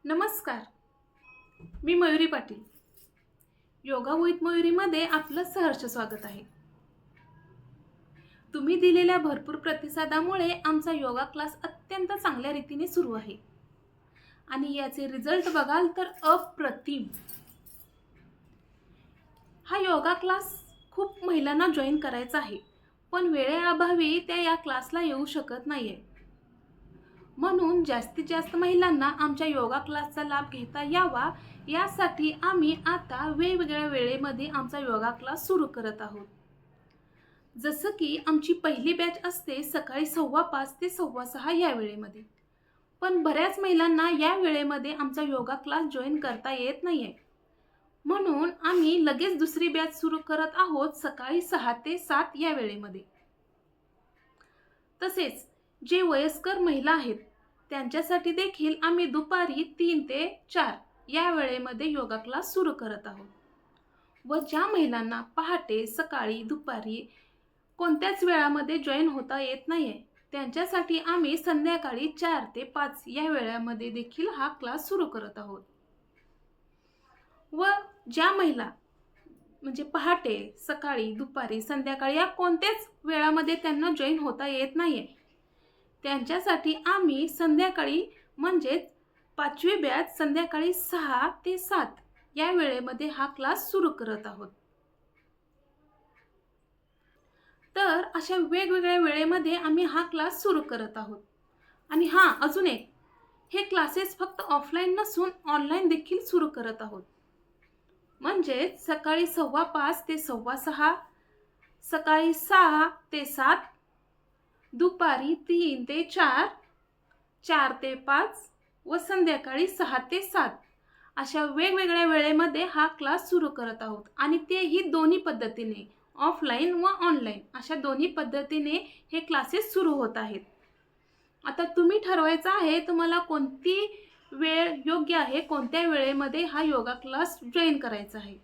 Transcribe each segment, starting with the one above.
नमस्कार, मी Mayuri Patil. Yoga with मयुरीमध्ये आपलं सहर्ष स्वागत आहे. तुम्ही दिलेल्या भरपूर प्रतिसादामुळे आमचा योगा क्लास अत्यंत चांगल्या रीतीने सुरू आहे आणि याचे रिझल्ट बघाल तर अप्रतिम. हा योगा क्लास खूप महिलांना जॉईन करायचा आहे, पण वेळेअभावी त्या या क्लासला येऊ शकत नाहीये. म्हणून जास्तीत जास्त महिलांना आमच्या योगा क्लासचा लाभ घेता यावा यासाठी आम्ही आता वेगवेगळ्या वेळेमध्ये आमचा योगा क्लास सुरू करत आहोत. जसं की आमची पहिली बॅच असते सकाळी 5:15 ते 6:15 या वेळेमध्ये. पण बऱ्याच महिलांना या वेळेमध्ये आमचा योगा क्लास जॉईन करता येत नाहीये. म्हणून आम्ही लगेच दुसरी बॅच सुरू करत आहोत सकाळी 6 ते 7 या वेळेमध्ये. तसेच जे वयस्कर महिला आहेत त्यांच्यासाठी देखील आम्ही दुपारी 3 ते 4 या वेळेमध्ये योगा क्लास सुरू करत आहोत. व ज्या महिलांना पहाटे, सकाळी, दुपारी कोणत्याच वेळामध्ये जॉईन होता येत नाहीये त्यांच्यासाठी आम्ही संध्याकाळी 4 ते 5 या वेळामध्ये देखील हा क्लास सुरू करत आहोत. व ज्या महिला म्हणजे पहाटे, सकाळी, दुपारी, संध्याकाळी या कोणत्याच वेळामध्ये त्यांना जॉईन होता येत नाहीये त्यांच्यासाठी आम्ही संध्याकाळी म्हणजेच 5वी बॅच संध्याकाळी 6 ते 7 या वेळेमध्ये हा क्लास सुरू करत आहोत. तर अशा वेगवेगळ्या वेळेमध्ये आम्ही हा क्लास सुरू करत आहोत. आणि अजून एक, हे क्लासेस फक्त ऑफलाईन नसून ऑनलाईन देखील सुरू करत आहोत. म्हणजे सकाळी 5:15 ते 6:15, सकाळी 6 ते 7, दुपारी 3 ते 4, 4 ते 5 व संध्याकाळी 6 ते 7 अशा वेगवेगळ्या वेळेमध्ये हा क्लास सुरू करत आहोत. आणि तेही दोन्ही पद्धतीने, ऑफलाईन व ऑनलाईन अशा दोन्ही पद्धतीने हे क्लासेस सुरू होत आहेत. आता तुम्ही ठरवायचं आहे तुम्हाला कोणती वेळ योग्य आहे, कोणत्या वेळेमध्ये हा योगा क्लास जॉईन करायचा आहे.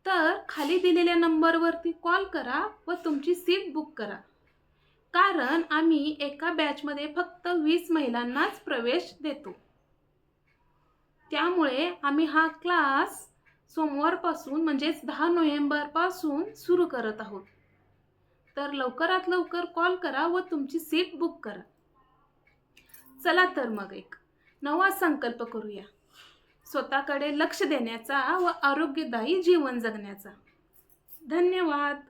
तर खाली दिलेल्या नंबरवरती कॉल करा व तुमची सीट बुक करा. कारण आम्ही एका बॅचमध्ये फक्त 20 महिलांनाच प्रवेश देतो. त्यामुळे आम्ही हा क्लास सोमवारपासून म्हणजेच 10 नोव्हेंबरपासून सुरू करत आहोत. तर लवकरात लवकर कॉल करा व तुमची सीट बुक करा. चला तर मग एक नवा संकल्प करूया, स्वतःकडे लक्ष देण्याचा व आरोग्यदायी जीवन जगण्याचा. धन्यवाद.